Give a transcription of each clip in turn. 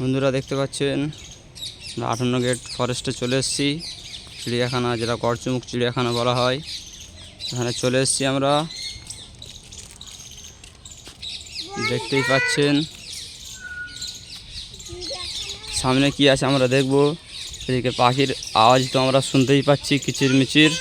বন্ধুরা দেখতে পাচ্ছেন 58 গেট ফরেস্টে চলে এসেছি। চিড়িয়াখানা, যেটা গড়চুমুক চিড়িয়াখানা বলা হয়, এখানে চলে এসেছি আমরা। দেখতেই পাচ্ছেন সামনে কি আছে আমরা দেখব। এদিকে পাখির আওয়াজ তো আমরা শুনতেই পাচ্ছি, কিচিরমিচির।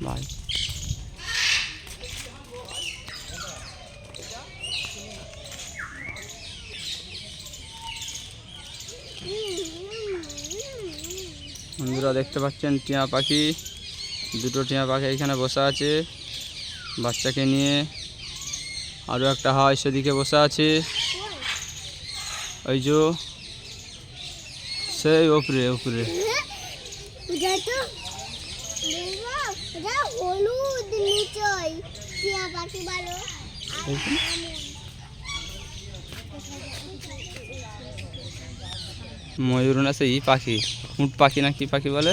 ভাই বন্ধুরা দেখতে পাচ্ছেন টিয়া পাখি, দুটো টিয়া পাখি এখানে বসে আছে বাচ্চাকে নিয়ে। আরও একটা হয় সেদিকে বসে আছে, ওই যে সেই উপরে উপরে। ময়ূর না, সেই পাখি, উট পাখি না কি পাখি বলে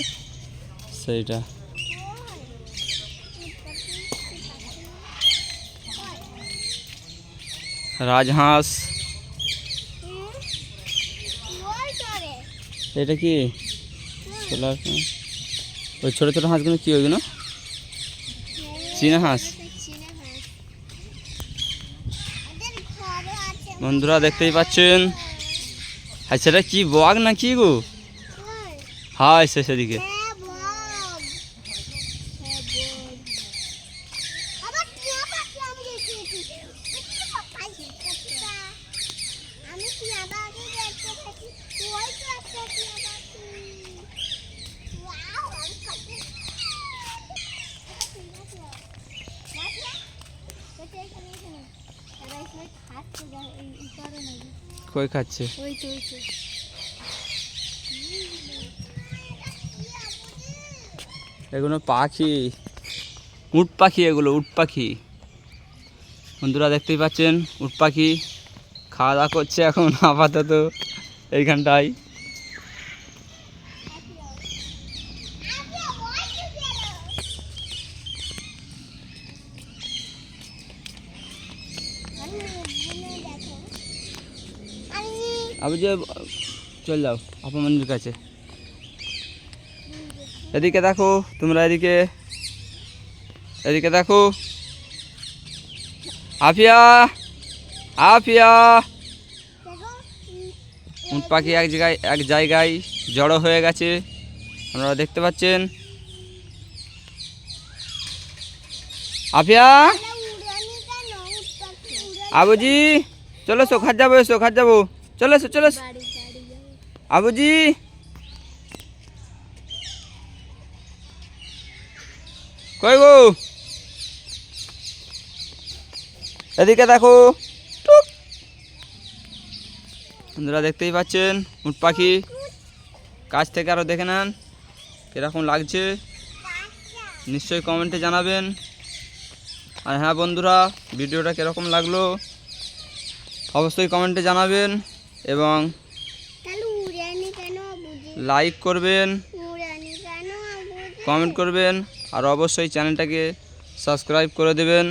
সেইটা। রাজহাঁস, এটা কি ওই ছোটো ছোটো হাঁসগুলো কি ওইগুলো? চীনা হাঁস। বন্ধুরা দেখতেই পাচ্ছেন, হ্যাঁ সেটা কি বক না কি গো? হায় সেদিকে কই খাচ্ছে? এগুলো পাখি, উট পাখি, এগুলো উট পাখি। বন্ধুরা দেখতেই পাচ্ছেন উট পাখি খাওয়া দাওয়া করছে এখন আপাতত এইখানটায়। আবু যে চল যাও আপা মন্দির কাছে। এদিকে দেখো তোমরা, এদিকে এদিকে দেখো। আফিয়া আফিয়া, উট পাখি এক জায়গায় জড়ো হয়ে গেছে, আপনারা দেখতে পাচ্ছেন। আফিয়া, আবুজি চলো এসো, খাট যাবো, এসো খাট যাবো, চলো এসো চলো এসো। আবুজি কই গো? এদিকে দেখো। বন্ধুরা দেখতেই পাচ্ছেন উট পাখি, কাছ থেকে আরও দেখে নেন কীরকম লাগছে, নিশ্চয়ই কমেন্টে জানাবেন। আর হ্যাঁ বন্ধুরা, ভিডিওটা কীরকম লাগলো অবশ্যই কমেন্টে জানাবেন এবং লাইক করবেন, কমেন্ট করবেন, আর অবশ্যই চ্যানেলটাকে সাবস্ক্রাইব করে দেবেন।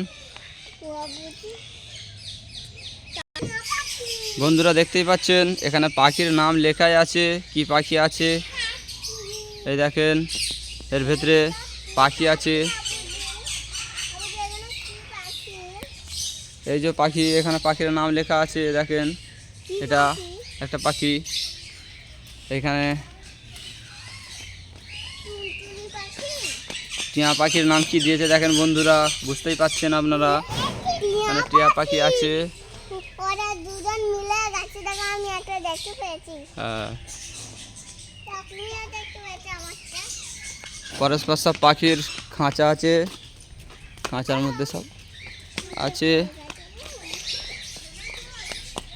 বন্ধুরা দেখতেই পাচ্ছেন এখানে পাখির নাম লেখাই আছে, কি পাখি আছে এই দেখেন, এর ভেতরে পাখি আছে। এই যে পাখি, এখানে পাখির নাম লেখা আছে দেখেন, এটা একটা পাখি। এখানে টিয়া পাখির নাম কি দিয়েছে দেখেন বন্ধুরা, বুঝতেই পাচ্ছেন আপনারা। এখানে টিয়া পাখি আছে। হ্যাঁ, পরস্পর সব পাখির খাঁচা আছে, খাঁচার মধ্যে সব আছে।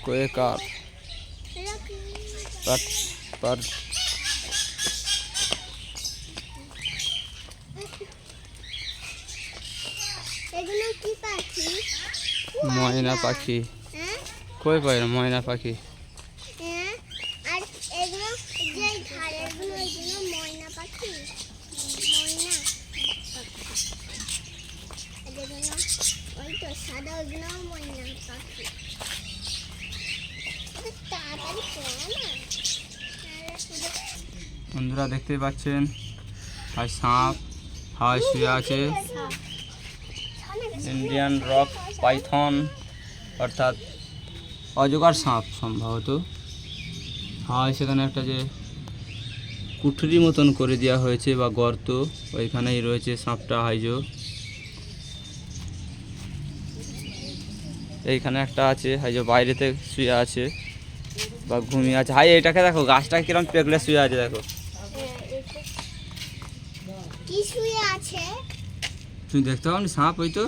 কোয়েকার पर ময়না পাখি, কই পায় না ময়না পাখি? হ্যাঁ, আর এগুলো যে ধারেরগুলো এগুলো ময়না পাখি, ময়না এগুলো ওই তো সাদা ওইগুলো ময়না পাখি। তাড়াতাড়ি পড়ে না। বন্ধুরা দেখতেই পাচ্ছেন আর সাপ হাওয়ায় শুয়ে আছে। ইন্ডিয়ান রক পাইথন অর্থাৎ অজগর সাপ সম্ভবত। হাওয়ায় সেখানে একটা যে কুঠরি মতন করে দেওয়া হয়েছে বা গর্ত, ওইখানেই রয়েছে সাপটা হাইজো। এইখানে একটা আছে হাইজো, বাইরেতে শুয়ে আছে বা ঘুমিয়ে আছে। হাই এটাকে দেখো, গাছটা কিরম পেকলে শুয়ে আছে দেখো। কি শুয়ে আছে? তুমি দেখতে পাও নি সাপ? ওই তো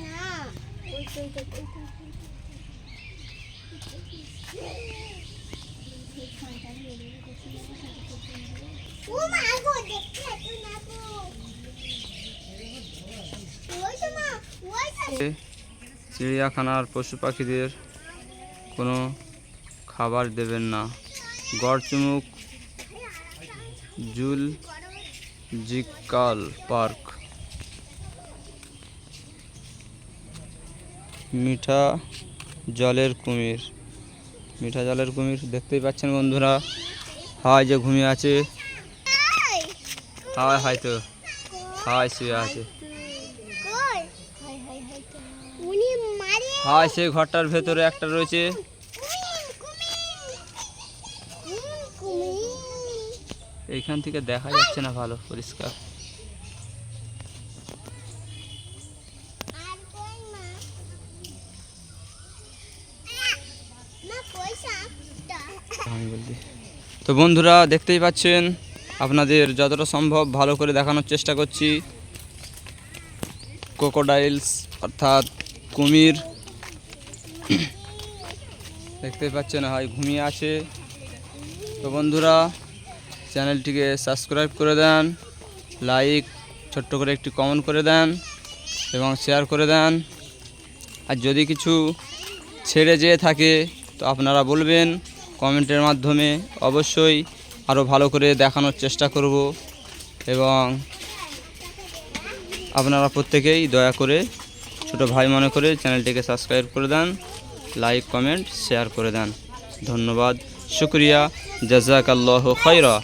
না, ওই তো ও মা গো, দেখতে তো না গো। ওই তো মা, ওই তো। চিড়িয়াখানার পশু পাখিদের কোনো খাবার দেবেন না। Garchumuk zoological park. মিঠা জলের কুমির, মিঠা জলের কুমির দেখতেই পাচ্ছেন বন্ধুরা। হাওয়ায় যে ঘুমিয়ে আছে, হাওয়ায় হয়তো হাওয়ায় শুয়ে আছে। কই? হাই হাই হাই, উনি মারে। হাওয়ায় সেই ঘরটার ভেতরে একটা রয়েছে। এইখান থেকে দেখা যাচ্ছে না ভালো পরিষ্কার। তো বন্ধুরা দেখতেই পাচ্ছেন, আপনাদের যতটা সম্ভব ভালো করে দেখানোর চেষ্টা করছি। ক্রোকোডাইলস অর্থাৎ কুমির দেখতেই পাচ্ছেন, হয় ঘুমিয়ে আছে। তো বন্ধুরা চ্যানেলটিকে সাবস্ক্রাইব করে দেন, লাইক ছোট্ট করে একটি কমেন্ট করে দেন এবং শেয়ার করে দেন। আর যদি কিছু ছেড়ে যেয়ে থাকে তো আপনারা বলবেন কমেন্টের মাধ্যমে, অবশ্যই আরও ভালো করে দেখানোর চেষ্টা করব। এবং আপনারা প্রত্যেকেই দয়া করে ছোটো ভাই মনে করে চ্যানেলটিকে সাবস্ক্রাইব করে দেন, লাইক কমেন্ট শেয়ার করে দেন। ধন্যবাদ, শুক্রিয়া, জাযাকাল্লাহু খায়রা।